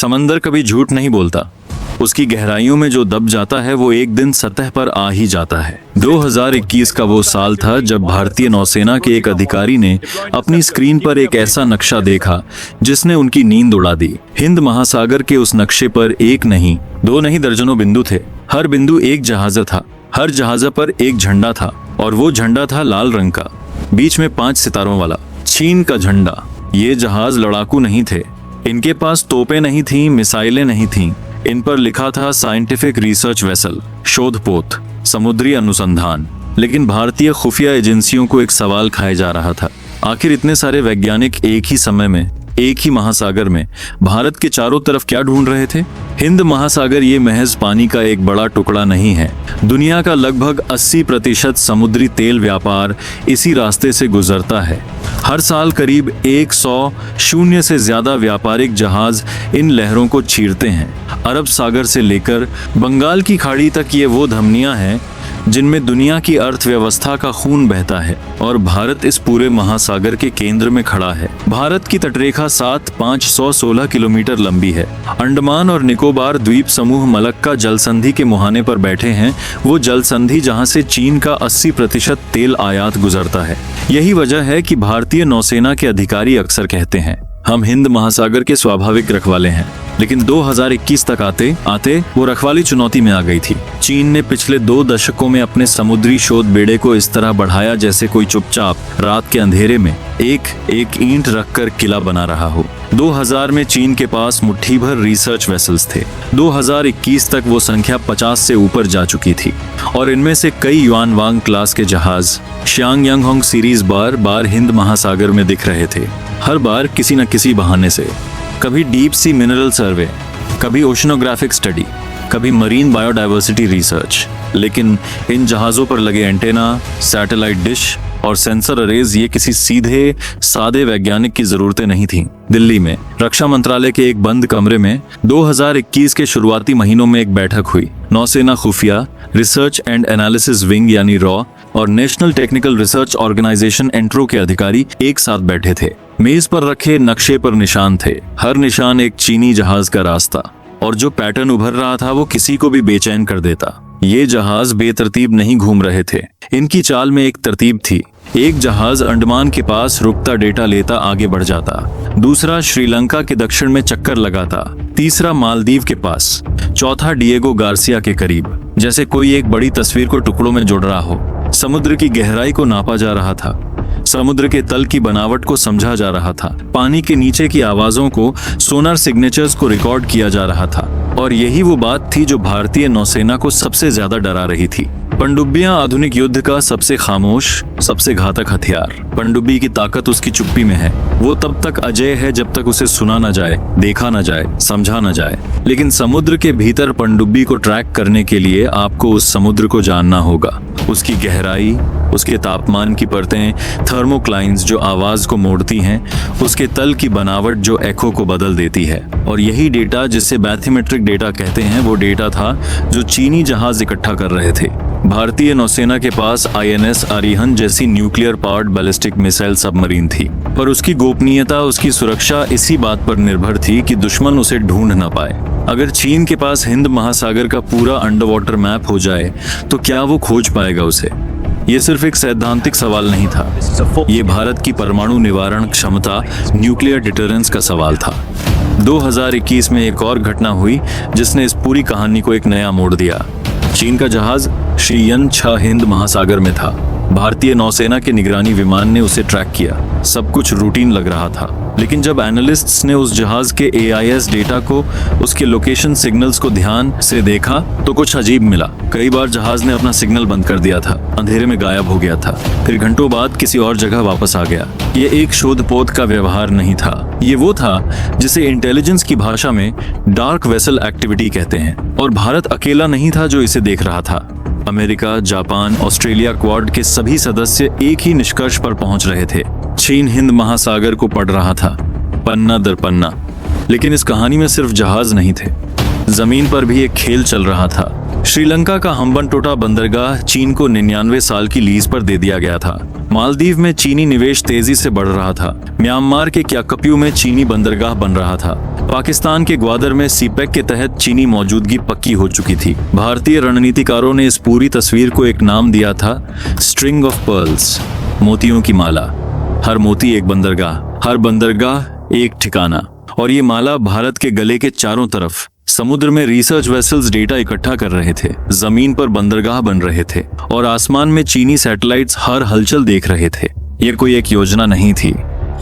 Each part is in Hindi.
समंदर कभी झूठ नहीं बोलता। उसकी गहराइयों में जो दब जाता है वो एक दिन सतह पर आ ही जाता है। 2021 का वो साल था जब भारतीय नौसेना के एक अधिकारी ने अपनी स्क्रीन पर एक ऐसा नक्शा देखा जिसने उनकी नींद उड़ा दी। हिंद महासागर के उस नक्शे पर एक नहीं, दो नहीं, दर्जनों बिंदु थे। हर बिंदु एक जहाज था, हर जहाज पर एक झंडा था, और वो झंडा था लाल रंग का, बीच में 5 सितारों वाला, चीन का झंडा। ये जहाज लड़ाकू नहीं थे, इनके पास तोपें नहीं थीं, मिसाइलें नहीं थीं। इन पर लिखा था साइंटिफिक रिसर्च वेसल, शोधपोत, समुद्री अनुसंधान। लेकिन भारतीय खुफिया एजेंसियों को एक सवाल खाया जा रहा था। आखिर इतने सारे वैज्ञानिक एक ही समय में, एक ही महासागर में भारत के चारों तरफ क्या ढूंढ रहे थे? हिंद महासागर ये महज पानी का एक बड़ा टुकड़ा नहीं है। दुनिया का लगभग 80% समुद्री तेल व्यापार इसी रास्ते से गुजरता है। हर साल करीब 100 से ज्यादा व्यापारिक जहाज इन लहरों को चीरते हैं। अरब सागर से लेकर बंगाल की खाड़ी तक ये वो धमनियां हैं जिनमें दुनिया की अर्थव्यवस्था का खून बहता है, और भारत इस पूरे महासागर के केंद्र में खड़ा है। भारत की तटरेखा 516 किलोमीटर लंबी है। अंडमान और निकोबार द्वीप समूह मलक्का जलसंधि के मुहाने पर बैठे हैं, वो जलसंधि जहां से चीन का 80% तेल आयात गुजरता है। यही वजह है कि भारतीय नौसेना के अधिकारी अक्सर कहते हैं, हम हिंद महासागर के स्वाभाविक रखवाले हैं। लेकिन 2021 तक आते आते वो रखवाली चुनौती में आ गई थी। चीन ने पिछले 2 दशकों में अपने समुद्री शोध बेड़े को इस तरह बढ़ाया जैसे कोई चुपचाप रात के अंधेरे में एक एक ईंट रखकर किला बना रहा हो। 2000 में चीन के पास मुट्ठी भर रिसर्च वेसल्स थे। 2021 तक वो संख्या 50 से ऊपर जा चुकी थी, और इनमें से कई युआनवांग क्लास के जहाज शियांग यांगहोंग सीरीज बार बार हिंद महासागर में दिख रहे थे। हर बार किसी न किसी बहाने से, कभी डीप सी मिनरल सर्वे, कभी ओशनोग्राफिक स्टडी, कभी मरीन बायोडाइवर्सिटी रिसर्च। लेकिन इन जहाज़ों पर लगे एंटेना, सैटेलाइट डिश और सेंसर अरेज ये किसी सीधे सादे वैज्ञानिक की जरूरतें नहीं थीं। दिल्ली में रक्षा मंत्रालय के एक बंद कमरे में 2021 के शुरुआती महीनों में एक बैठक हुई। नौसेना खुफिया, रिसर्च एंड एनालिसिस विंग यानी रॉ और नेशनल टेक्निकल रिसर्च ऑर्गेनाइजेशन एंट्रो के अधिकारी एक साथ बैठे थे। मेज पर रखे नक्शे पर निशान थे, हर निशान एक चीनी जहाज का रास्ता, और जो पैटर्न उभर रहा था वो किसी को भी बेचैन कर देता। ये जहाज बेतरतीब नहीं घूम रहे थे, इनकी चाल में एक तरतीब थी। एक जहाज अंडमान के पास रुकता डेटा लेता आगे बढ़ जाता, दूसरा श्रीलंका के दक्षिण में चक्कर लगाता, तीसरा मालदीव के पास, चौथा डिएगो गार्सिया के करीब, जैसे कोई एक बड़ी तस्वीर को टुकड़ों में जोड़ रहा हो। समुद्र की गहराई को नापा जा रहा था, समुद्र के तल की बनावट को समझा जा रहा था, पानी के नीचे की आवाजों को, सोनार सिग्नेचर्स को रिकॉर्ड किया जा रहा था। और यही वो बात थी जो भारतीय नौसेना को सबसे ज्यादा डरा रही थी। पनडुब्बियां आधुनिक युद्ध का सबसे खामोश, सबसे घातक हथियार। पनडुब्बी की ताकत उसकी चुप्पी में है। वो तब तक अजेय है जब तक उसे सुना न जाए, देखा न जाए, समझा न जाए। लेकिन समुद्र के भीतर पनडुब्बी को ट्रैक करने के लिए आपको उस समुद्र को जानना होगा, उसकी गहराई, उसके तापमान की परतें, थर्मोक्लाइंस जो आवाज को मोड़ती हैं, उसके तल की बनावट जो एको को बदल देती है। और यही डेटा, जिसे बैथिमेट्रिक डेटा कहते हैं, वो डेटा था जो चीनी जहाज इकट्ठा कर रहे थे। भारतीय नौसेना के पास INS अरिहंत जैसी nuclear powered ballistic missile submarine थी, पर उसकी गोपनीयता, उसकी सुरक्षा इसी बात पर निर्भर थी कि दुश्मन उसे ढूंढ न पाए। अगर चीन के पास हिंद महासागर का पूरा अंडर वाटर मैप हो जाए तो क्या वो खोज पाएगा उसे? ये सिर्फ एक सैद्धांतिक सवाल नहीं था, ये भारत की परमाणु निवारण क्षमता, न्यूक्लियर डिटरेंस का सवाल था। 2021 में एक और घटना हुई जिसने इस पूरी कहानी को एक नया मोड़ दिया। चीन का जहाज शियन 6 हिंद महासागर में था। भारतीय नौसेना के निगरानी विमान ने उसे ट्रैक किया। सब कुछ रूटीन लग रहा था, लेकिन जब एनालिस्ट्स ने उस जहाज के AIS डेटा को, उसके लोकेशन सिग्नल्स को ध्यान से देखा तो कुछ अजीब मिला। कई बार जहाज ने अपना सिग्नल बंद कर दिया था, अंधेरे में गायब हो गया था, फिर घंटों बाद किसी और जगह वापस आ गया। ये एक शोधपोत का व्यवहार नहीं था, ये वो था जिसे इंटेलिजेंस की भाषा में डार्क वेसल एक्टिविटी कहते हैं। और भारत अकेला नहीं था जो इसे देख रहा था। अमेरिका, जापान, ऑस्ट्रेलिया क्वाड के सभी सदस्य एक ही निष्कर्ष पर पहुंच रहे थे। चीन हिंद महासागर को पढ़ रहा था, पन्ना दर पन्ना। लेकिन इस कहानी में सिर्फ जहाज नहीं थे, जमीन पर भी एक खेल चल रहा था। श्रीलंका का हम्बनटोटा बंदरगाह चीन को 99 साल की लीज पर दे दिया गया था। मालदीव में चीनी निवेश तेजी से बढ़ रहा था। म्यांमार के क्याकपियो में चीनी बंदरगाह बन रहा था। पाकिस्तान के ग्वादर में सीपेक के तहत चीनी मौजूदगी पक्की हो चुकी थी। भारतीय रणनीतिकारों ने इस पूरी तस्वीर को एक नाम दिया था, स्ट्रिंग ऑफ पर्ल्स, मोतियों की माला। हर मोती एक बंदरगाह, हर बंदरगाह एक ठिकाना। और ये माला भारत के गले के चारों तरफ। समुद्र में रिसर्च वेसल्स डेटा इकट्ठा कर रहे थे, जमीन पर बंदरगाह बन रहे थे और आसमान में चीनी सैटेलाइट्स हर हलचल देख रहे थे। ये कोई एक योजना नहीं थी,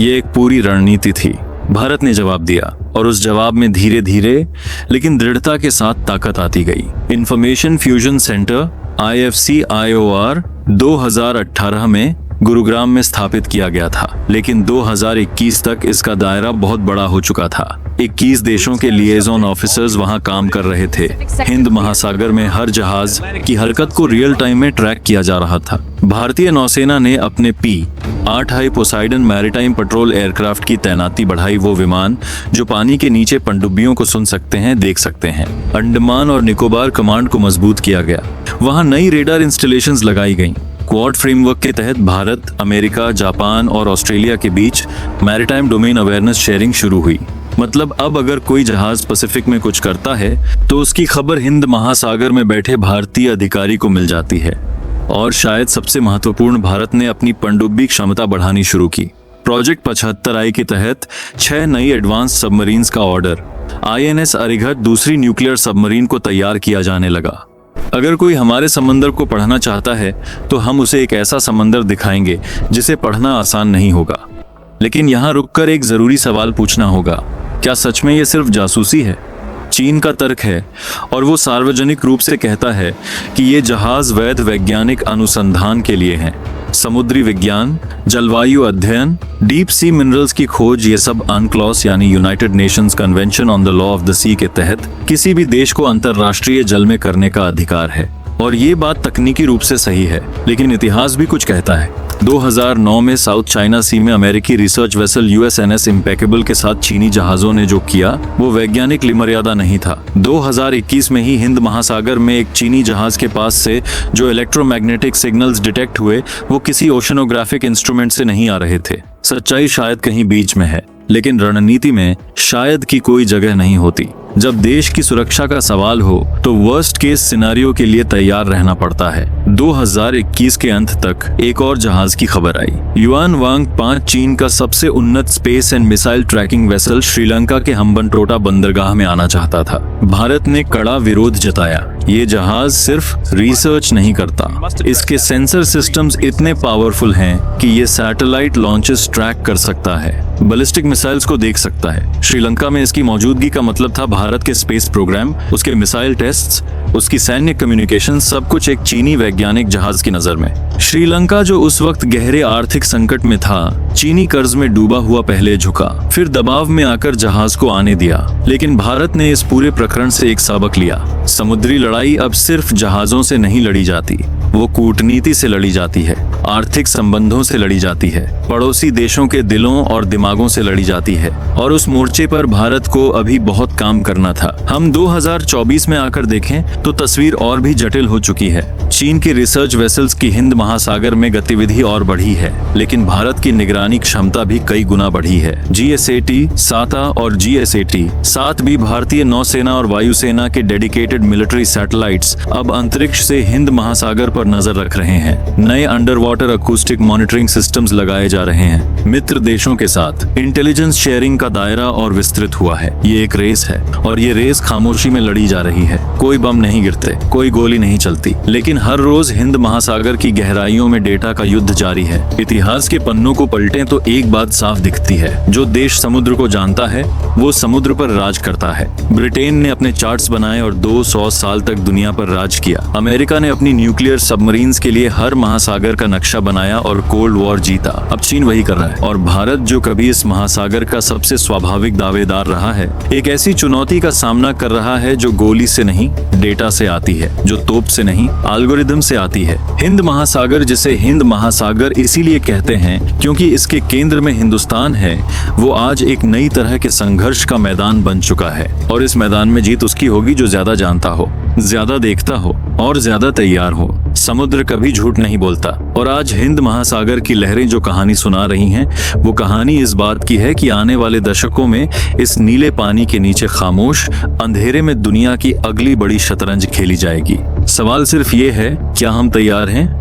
ये एक पूरी रणनीति थी। भारत ने जवाब दिया और उस जवाब में धीरे धीरे लेकिन दृढ़ता के साथ ताकत आती गई। इंफॉर्मेशन फ्यूजन सेंटर IFC-IOR 2018 में गुरुग्राम में स्थापित किया गया था, लेकिन 2021 तक इसका दायरा बहुत बड़ा हो चुका था। 21 देशों के लिएजॉन ऑफिसर्स वहां काम कर रहे थे। हिंद महासागर में हर जहाज की हरकत को रियल टाइम में ट्रैक किया जा रहा था। भारतीय नौसेना ने अपने P-8 high Poseidon maritime petrol aircraft की तैनाती बढ़ाई। वो विमान जो पानी के नीचे पनडुब्बियों को सुन सकते हैं, देख सकते हैं। अंडमान और निकोबार कमांड को मजबूत किया गया। वहां नई रेडार इंस्टॉलेशंस लगाई गईं। क्वाड फ्रेमवर्क के तहत भारत, अमेरिका, जापान और ऑस्ट्रेलिया के बीच मैरीटाइम डोमेन अवेयरनेस शेयरिंग शुरू हुई। मतलब अब अगर कोई जहाज पैसिफिक में कुछ करता है तो उसकी खबर हिंद महासागर में बैठे भारतीय अधिकारी को मिल जाती है। और शायद सबसे महत्वपूर्ण, भारत ने अपनी पनडुब्बी क्षमता बढ़ानी शुरू की। प्रोजेक्ट 75I के तहत 6 नई एडवांस सबमरीन्स का ऑर्डर। INS अरिहंत दूसरी न्यूक्लियर सबमरीन को तैयार किया जाने लगा। अगर कोई हमारे समंदर को पढ़ना चाहता है तो हम उसे एक ऐसा समंदर दिखाएंगे जिसे पढ़ना आसान नहीं होगा। लेकिन यहाँ रुककर एक जरूरी सवाल पूछना होगा, क्या सच में ये सिर्फ जासूसी है? चीन का तर्क है और वो सार्वजनिक रूप से कहता है कि ये जहाज वैध वैज्ञानिक अनुसंधान के लिए हैं। समुद्री विज्ञान, जलवायु अध्ययन, डीप सी मिनरल्स की खोज, ये सब UNCLOS यानी United Nations Convention on the Law of the Sea के तहत किसी भी देश को अंतर्राष्ट्रीय जल में करने का अधिकार है। और ये बात तकनीकी रूप से सही है, लेकिन इतिहास भी कुछ कहता है। 2009 में साउथ चाइना सी में अमेरिकी रिसर्च वेसल USNS इम्पेकेबल के साथ चीनी जहाजों ने जो किया वो वैज्ञानिक लिमर्यादा नहीं था। 2021 में ही हिंद महासागर में एक चीनी जहाज के पास से जो इलेक्ट्रोमैग्नेटिक सिग्नल्स डिटेक्ट हुए वो किसी ओशनोग्राफिक इंस्ट्रूमेंट से नहीं आ रहे थे। सच्चाई शायद कहीं बीच में है, लेकिन रणनीति में शायद की कोई जगह नहीं होती। जब देश की सुरक्षा का सवाल हो तो वर्स्ट केस सिनेरियो के लिए तैयार रहना पड़ता है। 2021 के अंत तक एक और जहाज की खबर आई। युआन वांग 5 चीन का सबसे उन्नत space and missile tracking vessel Sri Lanka के हम्बनटोटा बंदरगाह में आना चाहता था। भारत ने कड़ा विरोध जताया। ये जहाज सिर्फ रिसर्च नहीं करता, इसके सेंसर सिस्टम्स इतने पावरफुल हैं कि ये सैटेलाइट लॉन्चेस ट्रैक कर सकता है, बैलिस्टिक मिसाइल्स को देख सकता है। श्रीलंका में इसकी मौजूदगी का मतलब था भारत के स्पेस प्रोग्राम, उसके मिसाइल टेस्ट्स, उसकी सैन्य कम्युनिकेशन, सब कुछ एक चीनी वैज्ञानिक जहाज की नजर में। श्रीलंका जो उस वक्त गहरे आर्थिक संकट में था, चीनी कर्ज में डूबा हुआ पहले झुका, फिर दबाव में आकर जहाज को आने दिया। लेकिन भारत ने इस पूरे प्रकरण से एक सबक लिया। समुद्री लड़ाई अब सिर्फ जहाजों से नहीं लड़ी जाती, वो कूटनीति से लड़ी जाती है, आर्थिक संबंधों से लड़ी जाती है, पड़ोसी देशों के दिलों और दिमागों से लड़ी जाती है। और उस मोर्चे पर भारत को अभी बहुत काम करना था। हम 2024 में आकर देखें तो तस्वीर और भी जटिल हो चुकी है। चीन की रिसर्च वेसल्स की हिंद महासागर में गतिविधि और बढ़ी है, लेकिन भारत की निगरानी क्षमता भी कई गुना बढ़ी है। GSAT, साता और GSAT-7 भी भारतीय नौसेना और वायुसेना के डेडिकेटेड मिलिट्री सैटेलाइट्स अब अंतरिक्ष से हिंद महासागर पर नजर रख रहे हैं। नए under water acoustic monitoring systems लगाए जा रहे हैं। मित्र देशों के साथ इंटेलिजेंस शेयरिंग का दायरा और विस्तृत हुआ है। ये एक रेस है और ये रेस खामोशी में लड़ी जा रही है। कोई बम नहीं गिरते, कोई गोली नहीं चलती, लेकिन हर रोज हिंद महासागर की गहराइयों में डेटा का युद्ध जारी है। इतिहास के पन्नों को पलटें तो एक बात साफ दिखती है, जो देश समुद्र को जानता है वो समुद्र पर राज करता है। ब्रिटेन ने अपने चार्ट्स बनाए और 200 साल तक दुनिया पर राज किया। अमेरिका ने अपनी न्यूक्लियर सबमरीन्स के लिए हर महासागर का नक्शा बनाया और कोल्ड वॉर जीता। अब चीन वही कर रहा है। और भारत जो कभी इस महासागर का सबसे स्वाभाविक दावेदार रहा है, एक ऐसी चुनौती चुनौती का सामना कर रहा है जो गोली से नहीं, डेटा से आती है, जो तोप से नहीं, एल्गोरिदम से आती है। हिंद महासागर, जिसे हिंद महासागर इसीलिए कहते हैं क्योंकि इसके केंद्र में हिंदुस्तान है, वो आज एक नई तरह के संघर्ष का मैदान बन चुका है। और इस मैदान में जीत उसकी होगी जो ज्यादा जानता हो, ज्यादा देखता हो और ज्यादा तैयार हो। समुद्र कभी झूठ नहीं बोलता। और आज हिंद महासागर की लहरें जो कहानी सुना रही हैं, वो कहानी इस बात की है कि आने वाले दशकों में इस नीले पानी के नीचे खामोश अंधेरे में दुनिया की अगली बड़ी शतरंज खेली जाएगी। सवाल सिर्फ ये है, क्या हम तैयार हैं?